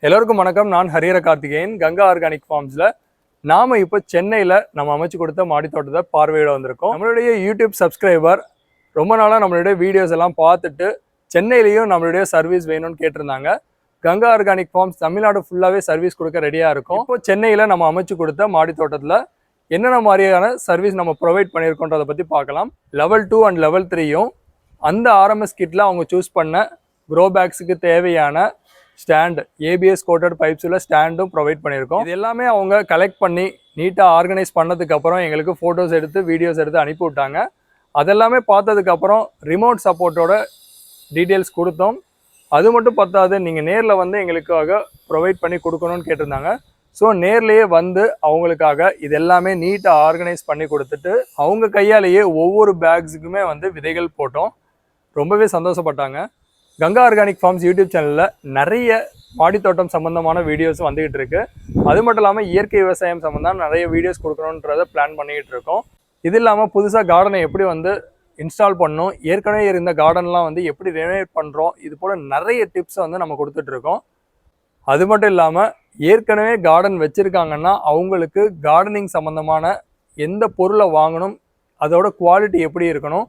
எல்லோருக்கும் வணக்கம். நான் ஹரியர கார்த்திகேயன். கங்கா ஆர்கானிக் ஃபார்ம்ஸ்ல நாம இப்போ சென்னையில் நம்ம அமைச்சு கொடுத்த மாடி தோட்டத்தை பார்வையிட வந்திருக்கோம். நம்மளுடைய யூடியூப் சப்ஸ்கிரைபர் ரொம்ப நாளாக நம்மளுடைய வீடியோஸ் எல்லாம் பார்த்துட்டு சென்னையிலையும் நம்மளுடைய சர்வீஸ் வேணும்னு கேட்டிருந்தாங்க. கங்கா ஆர்கானிக் ஃபார்ம்ஸ் தமிழ்நாடு ஃபுல்லாகவே சர்வீஸ் கொடுக்க ரெடியாக இருக்கும். இப்போ சென்னையில் நம்ம அமைச்சு கொடுத்த மாடி தோட்டத்தில் என்னென்ன மாதிரியான சர்வீஸ் நம்ம ப்ரொவைட் பண்ணியிருக்கோன்றதை பற்றி பார்க்கலாம். லெவல் 2 அண்ட் லெவல் 3யும் அந்த ஆர்எம்எஸ் கிட்டில் அவங்க சூஸ் பண்ண க்ரோ பேக்ஸுக்கு தேவையான ஸ்டாண்ட் ஏபிஎஸ் கோட்டட் பைப்ஸில் ஸ்டாண்டும் ப்ரொவைட் பண்ணியிருக்கோம். இது எல்லாமே அவங்க கலெக்ட் பண்ணி நீட்டாக ஆர்கனைஸ் பண்ணதுக்கப்புறம் எங்களுக்கு ஃபோட்டோஸ் எடுத்து வீடியோஸ் எடுத்து அனுப்பி விட்டாங்க. அதெல்லாமே பார்த்ததுக்கப்புறம் ரிமோட் சப்போர்ட்டோட டீட்டெயில்ஸ் கொடுத்தோம். அது மட்டும் பத்தாது, நீங்கள் நேரில் வந்து எங்களுக்காக ப்ரொவைட் பண்ணி கொடுக்கணும்னு கேட்டிருந்தாங்க. ஸோ நேர்லேயே வந்து அவங்களுக்காக இது எல்லாமே நீட்டாக ஆர்கனைஸ் பண்ணி கொடுத்துட்டு அவங்க கையாலேயே ஒவ்வொரு பேக்ஸுக்குமே வந்து விதைகள் போட்டோம். ரொம்பவே சந்தோஷப்பட்டாங்க. கங்கா ஆர்கானிக் ஃபார்ம்ஸ் யூடியூப் சேனலில் நிறைய மாடித்தோட்டம் சம்மந்தமான வீடியோஸ் வந்துக்கிட்டு இருக்கு. அது மட்டும் இல்லாமல் இயற்கை விவசாயம் சம்மந்தம் நிறைய வீடியோஸ் கொடுக்கணுன்றதை பிளான் பண்ணிக்கிட்டு இருக்கோம். இது இல்லாமல் புதுசாக கார்டனை எப்படி வந்து இன்ஸ்டால் பண்ணணும், ஏற்கனவே இருந்த கார்டன்லாம் வந்து எப்படி ரெனோவேட் பண்ணுறோம், இது போல் நிறைய டிப்ஸை வந்து நம்ம கொடுத்துட்ருக்கோம். அது மட்டும் இல்லாமல் ஏற்கனவே கார்டன் வச்சுருக்காங்கன்னா அவங்களுக்கு கார்டனிங் சம்மந்தமான எந்த பொருளை வாங்கணும், அதோட குவாலிட்டி எப்படி இருக்கணும்,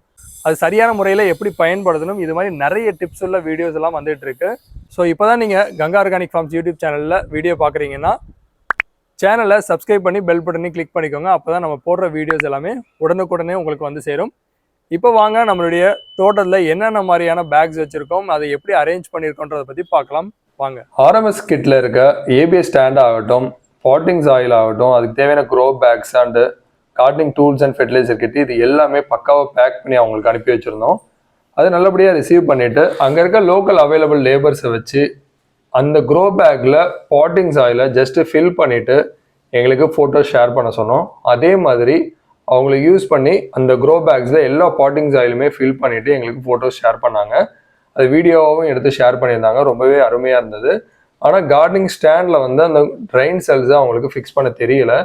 அது சரியான முறையில் எப்படி பயன்படுத்தணும், இது மாதிரி நிறைய டிப்ஸ் உள்ள வீடியோஸ் எல்லாம் வந்துட்டு இருக்கு. ஸோ இப்போ தான் நீங்கள் கங்கா ஆர்கானிக் ஃபார்ம்ஸ் யூடியூப் சேனலில் வீடியோ பார்க்குறீங்கன்னா சேனலை சப்ஸ்கிரைப் பண்ணி பெல் பட்டனை கிளிக் பண்ணிக்கோங்க. அப்போ தான் நம்ம போடுற வீடியோஸ் எல்லாமே உடனுக்குடனே உங்களுக்கு வந்து சேரும். இப்போ வாங்க நம்மளுடைய தோட்டத்தில் என்னென்ன மாதிரியான பேக்ஸ் வச்சுருக்கோம், அதை எப்படி அரேஞ்ச் பண்ணியிருக்கோன்றதை பற்றி பார்க்கலாம் வாங்க. ஆர்எம்எஸ் கிட்டில் இருக்க ஏபிஎஸ் ஸ்டாண்ட் ஆகட்டும், பாட்டிங் சாயில் ஆகட்டும், அதுக்கு தேவையான grow bags and gardening tools and fertiliser kit இது எல்லாமே பக்காவாக பேக் பண்ணி அவங்களுக்கு அனுப்பி வச்சுருந்தோம். அது நல்லபடியாக ரிசீவ் பண்ணிவிட்டு அங்கே இருக்க லோக்கல் அவைலபிள் லேபர்ஸை வச்சு அந்த க்ரோ பேக்கில் பாட்டிங் சாயிலை ஜஸ்ட்டு ஃபில் பண்ணிவிட்டு எங்களுக்கு ஃபோட்டோ ஷேர் பண்ண சொன்னோம். அதே மாதிரி அவங்கள யூஸ் பண்ணி அந்த க்ரோ பேக்ஸில் எல்லா பாட்டிங் சாயிலுமே ஃபில் பண்ணிவிட்டு எங்களுக்கு ஃபோட்டோஸ் ஷேர் பண்ணாங்க. அது வீடியோவும் எடுத்து ஷேர் பண்ணியிருந்தாங்க. ரொம்பவே அருமையாக இருந்தது. ஆனால் கார்டனிங் ஸ்டாண்டில் வந்து அந்த ட்ரைன் செல்ஸை அவங்களுக்கு ஃபிக்ஸ் பண்ண தெரியல.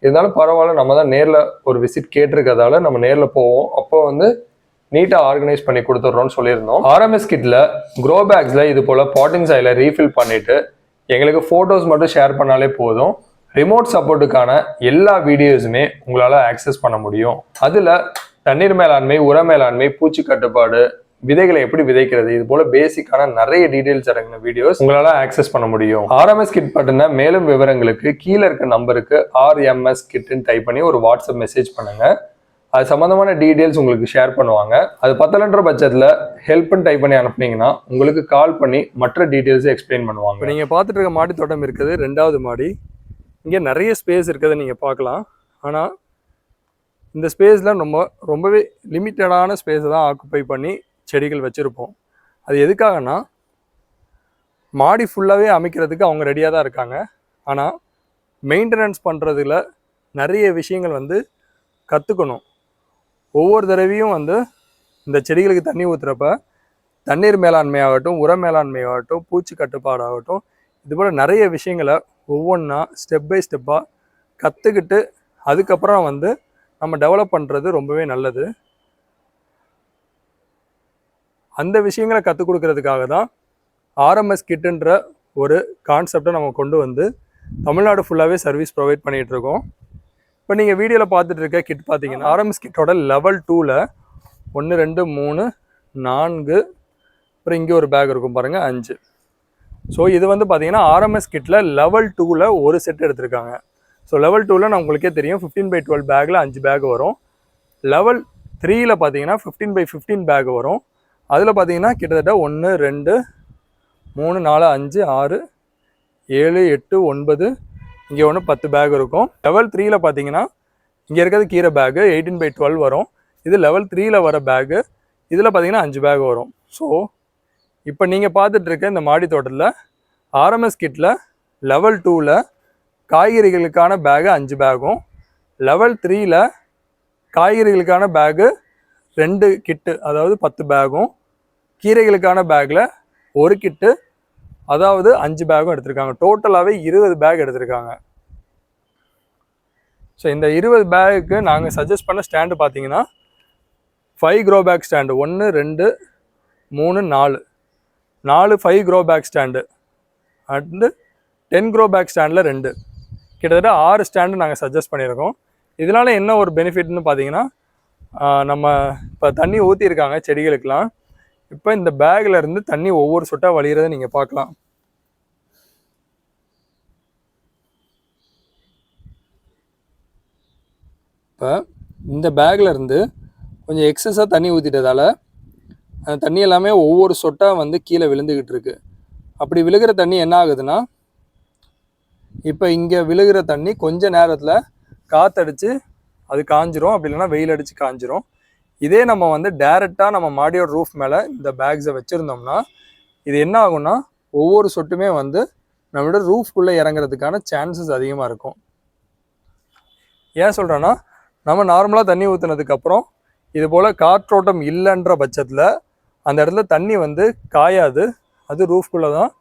இருந்தாலும் பரவாயில்ல, நம்ம தான் நேரில் ஒரு விசிட் கேட்டிருக்கிறதால நம்ம நேரில் போவோம். அப்போ வந்து நீட்டாக ஆர்கனைஸ் பண்ணி கொடுத்துட்றோன்னு சொல்லியிருந்தோம். ஆர்எம்எஸ் கிட்டில் க்ரோ பேக்ஸில் இது போல் பாட்டிங் சாயிலை ரீஃபில் பண்ணிவிட்டு எங்களுக்கு ஃபோட்டோஸ் மட்டும் ஷேர் பண்ணாலே போதும். ரிமோட் சப்போர்ட்டுக்கான எல்லா வீடியோஸுமே உங்களால் ஆக்சஸ் பண்ண முடியும். அதில் தண்ணீர் மேலாண்மை, உர மேலாண்மை, பூச்சி கட்டுப்பாடு, விதைகளை எப்படி விதைக்கிறது, இது போல பேசிக்கான நிறைய டீடைல்ஸ் இறங்கின வீடியோஸ் உங்களால ஆக்சஸ் பண்ண முடியும். ஆர்எம்எஸ் கிட் பற்றின மேலும் விவரங்களுக்கு கீழே இருக்க நம்பருக்கு RMS கிட்னு டைப் பண்ணி ஒரு வாட்ஸ்அப் மெசேஜ் பண்ணுங்க. அது சம்பந்தமான டீடைல்ஸ் உங்களுக்கு ஷேர் பண்ணுவாங்க. அது பத்தலன்ற பட்சத்தில் ஹெல்ப்னு டைப் பண்ணி அனுப்புனீங்கன்னா உங்களுக்கு கால் பண்ணி மற்ற டீடைல்ஸை எக்ஸ்பிளைன் பண்ணுவாங்க. இப்போ நீங்கள் பார்த்துட்டு இருக்க மாடி தோட்டம் இருக்குது 2வது மாடி. இங்கே நிறைய ஸ்பேஸ் இருக்கிறத நீங்கள் பார்க்கலாம். ஆனால் இந்த ஸ்பேஸில் ரொம்பவே லிமிட்டடான ஸ்பேஸை தான் ஆக்குப்பை பண்ணி செடிகள் வச்சுருப்போம். அது எதுக்காகனா மாடி ஃபுல்லாகவே அமைக்கிறதுக்கு அவங்க ரெடியாக தான் இருக்காங்க. ஆனால் மெயின்டெனன்ஸ் பண்ணுறதுல நிறைய விஷயங்கள் வந்து கற்றுக்கணும். ஒவ்வொரு தடவையும் வந்து இந்த செடிகளுக்கு தண்ணி ஊற்றுறப்ப தண்ணீர் மேலாண்மை ஆகட்டும், உர மேலாண்மை ஆகட்டும், பூச்சி கட்டுப்பாடு ஆகட்டும், இதுபோல் நிறைய விஷயங்களை ஒவ்வொன்றா ஸ்டெப் பை ஸ்டெப்பாக கற்றுக்கிட்டு அதுக்கப்புறம் வந்து நம்ம டெவலப் பண்ணுறது ரொம்பவே நல்லது. அந்த விஷயங்களை கற்றுக் கொடுக்கறதுக்காக தான் ஆர்எம்எஸ் கிட்டுன்ற ஒரு கான்செப்டை நம்ம கொண்டு வந்து தமிழ்நாடு ஃபுல்லாகவே சர்வீஸ் ப்ரொவைட் பண்ணிகிட்ருக்கோம். இப்போ நீங்கள் வீடியோவில் பார்த்துட்டு இருக்க கிட் பார்த்தீங்கன்னா ஆர்எம்எஸ் கிட்டோட லெவல் 2ல் 1 2 3 4 அப்புறம் இங்கே ஒரு பேக் இருக்கும் பாருங்கள் 5. ஸோ இது வந்து பார்த்தீங்கன்னா ஆர்எம்எஸ் கிட்டில் லெவல் 2ல் ஒரு செட் எடுத்திருக்காங்க. ஸோ லெவல் 2ல் நான் உங்களுக்கே தெரியும் 15x12 பேக்கில் 5 பேக் வரும். லெவல் 3ல் பார்த்தீங்கன்னா 15x15 பேக் வரும். அதில் பார்த்தீங்கன்னா கிட்டத்தட்ட 1 2 3 4 5 6 7 8 9 இங்கே 10 பேக் இருக்கும். லெவல் 3ல் பார்த்தீங்கன்னா இங்கே இருக்கிறது கீரை பேக்கு 18x12 வரும். இது லெவல் 3ல் வர பேக்கு. இதில் பார்த்தீங்கன்னா 5 பேக் வரும். ஸோ இப்போ நீங்கள் பார்த்துட்டு இருக்க இந்த மாடி தோட்டத்தில் ஆர்எம்எஸ் கிட்டில் லெவல் 2ல் காய்கறிகளுக்கான பேகு 5 பேகும், லெவல் 3ல் காய்கறிகளுக்கான பேகு 2 கிட்டு அதாவது 10 பேகும், கீரைகளுக்கான பேக்கில் 1 கிட்டு அதாவது 5 பேகும் எடுத்திருக்காங்க. டோட்டலாகவே 20 பேக் எடுத்திருக்காங்க. ஸோ இந்த 20 பேக்கு நாங்கள் சஜஸ்ட் பண்ண ஸ்டாண்டு பார்த்தீங்கன்னா 5 grow bag stand 1 2 3 4 5 grow bag stand and 10 grow bag ஸ்டாண்டில் 2, கிட்டத்தட்ட 6 ஸ்டாண்டு நாங்கள் சஜஸ்ட் பண்ணியிருக்கோம். இதனால என்ன ஒரு பெனிஃபிட்னு பார்த்தீங்கன்னா, நம்ம இப்போ தண்ணி ஊற்றிருக்காங்க செடிகளுக்கெலாம். இப்போ இந்த பேக்கில் இருந்து தண்ணி ஒவ்வொரு சொட்டாக வழிகிறத நீங்கள் பார்க்கலாம். இப்போ இந்த பேக்கில் இருந்து கொஞ்சம் எக்ஸஸாக தண்ணி ஊற்றிட்டதால அந்த தண்ணி எல்லாமே ஒவ்வொரு சொட்டாக வந்து கீழே விழுந்துக்கிட்டு இருக்கு. அப்படி விழுகிற தண்ணி என்ன ஆகுதுன்னா, இப்போ இங்கே விழுகிற தண்ணி கொஞ்ச நேரத்தில் காற்றடிச்சு அது காஞ்சிரும், அப்படி இல்லைன்னா வெயில் அடித்து காஞ்சிரும். இதே நம்ம வந்து டைரெக்டாக நம்ம மாடியோட ரூஃப் மேலே இந்த பேக்ஸை வச்சுருந்தோம்னா இது என்ன ஆகும்னா, ஒவ்வொரு சொட்டுமே வந்து நம்மளோட ரூஃப்குள்ளே இறங்குறதுக்கான சான்சஸ் அதிகமாக இருக்கும். ஏன் சொல்கிறேன்னா, நம்ம நார்மலாக தண்ணி ஊற்றுனதுக்கப்புறம் இது போல் காற்றோட்டம் இல்லைன்ற பட்சத்தில் அந்த இடத்துல தண்ணி வந்து காயாது, அது ரூஃப்குள்ளே தான்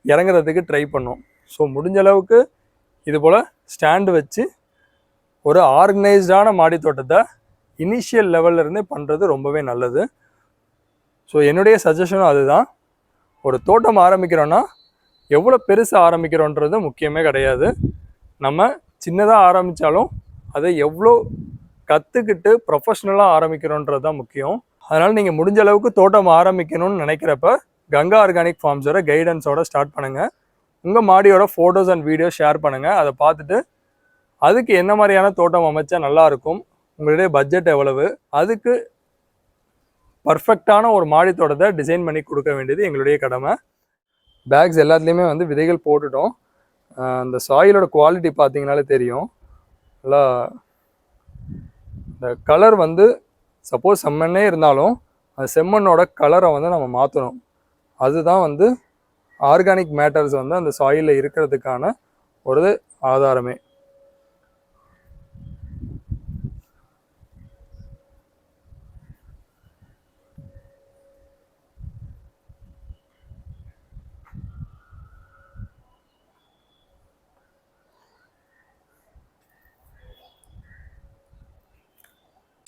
இறங்குறதுக்கு ட்ரை பண்ணும். ஸோ முடிஞ்ச அளவுக்கு இது போல் ஸ்டாண்டு வச்சு ஒரு ஆர்கனைஸ்டான மாடி தோட்டத்தை இனிஷியல் லெவல்லேருந்தே பண்ணுறது ரொம்பவே நல்லது. ஸோ என்னுடைய சஜஷனும் அதுதான். ஒரு தோட்டம் ஆரம்பிக்கிறோன்னா எவ்வளோ பெருசாக ஆரம்பிக்கிறோன்றது முக்கியமே கிடையாது. நம்ம சின்னதாக ஆரம்பித்தாலும் அதை எவ்வளோ கற்றுக்கிட்டு ப்ரொஃபஷ்னலாக ஆரம்பிக்கிறோன்றது தான் முக்கியம். அதனால் நீங்கள் முடிஞ்ச அளவுக்கு தோட்டம் ஆரம்பிக்கணும்னு நினைக்கிறப்ப கங்கா ஆர்கானிக் ஃபார்ம்ஸோட கைடன்ஸோட ஸ்டார்ட் பண்ணுங்கள். உங்கள் மாடியோட ஃபோட்டோஸ் அண்ட் வீடியோ ஷேர் பண்ணுங்கள். அதை பார்த்துட்டு அதுக்கு என்ன மாதிரியான தோட்டம் அமைச்சா நல்லாயிருக்கும், உங்களுடைய பட்ஜெட் எவ்வளவு, அதுக்கு பர்ஃபெக்டான ஒரு மாடி தோட்டத்தை டிசைன் பண்ணி கொடுக்க வேண்டியது எங்களுடைய கடமை. பேக்ஸ் எல்லாத்துலேயுமே வந்து விதைகள் போட்டுட்டோம். அந்த சாயிலோட குவாலிட்டி பார்த்தீங்கனாலே தெரியும். நல்லா இந்த கலர் வந்து சப்போஸ் செம்மண்ணே இருந்தாலும் அந்த செம்மண்ணோட கலரை வந்து நம்ம மாற்றணும். அதுதான் வந்து ஆர்கானிக் மேட்டர்ஸ் வந்து அந்த சாயிலில் இருக்கிறதுக்கான ஒரு ஆதாரமே.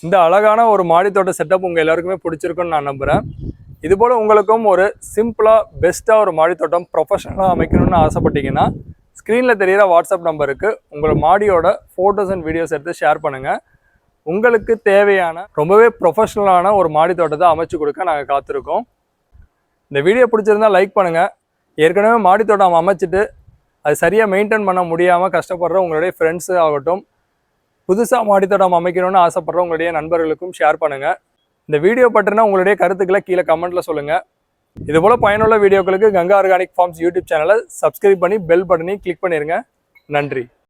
இந்த அழகான ஒரு மாடித்தோட்ட செட்டப் உங்கள் எல்லாருக்குமே பிடிச்சிருக்குன்னு நான் நம்புகிறேன். இதுபோல் உங்களுக்கும் ஒரு சிம்பிளாக பெஸ்ட்டாக ஒரு மாடித்தோட்டம் ப்ரொஃபஷனலாக அமைக்கணும்னு ஆசைப்பட்டீங்கன்னா ஸ்க்ரீனில் தெரிகிற வாட்ஸ்அப் நம்பருக்கு உங்கள் மாடியோட ஃபோட்டோஸ் அண்ட் வீடியோஸ் எடுத்து ஷேர் பண்ணுங்கள். உங்களுக்கு தேவையான ரொம்பவே ப்ரொஃபஷனலான ஒரு மாடித்தோட்டத்தை அமைச்சு கொடுக்க நாங்கள் காத்திருக்கோம். இந்த வீடியோ பிடிச்சிருந்தால் லைக் பண்ணுங்கள். ஏற்கனவே மாடித்தோட்டம் அமைச்சிட்டு அது சரியாக மெயின்டைன் பண்ண முடியாமல் கஷ்டப்படுற உங்களுடைய ஃப்ரெண்ட்ஸு ஆகட்டும், புதுசாக மாடித்தோட்டம் அமைக்கணும்னு ஆசைப்படுற உங்களுடைய நண்பர்களுக்கும் ஷேர் பண்ணுங்கள். இந்த வீடியோ பற்றினா உங்களுடைய கருத்துக்களை கீழே கமெண்ட்டில் சொல்லுங்கள். இதுபோல் பயனுள்ள வீடியோக்களுக்கு கங்கா ஆர்கானிக் ஃபார்ம்ஸ் யூடியூப் சேனலை சப்ஸ்கிரைப் பண்ணி பெல் பட்டனை கிளிக் பண்ணிடுங்க. நன்றி.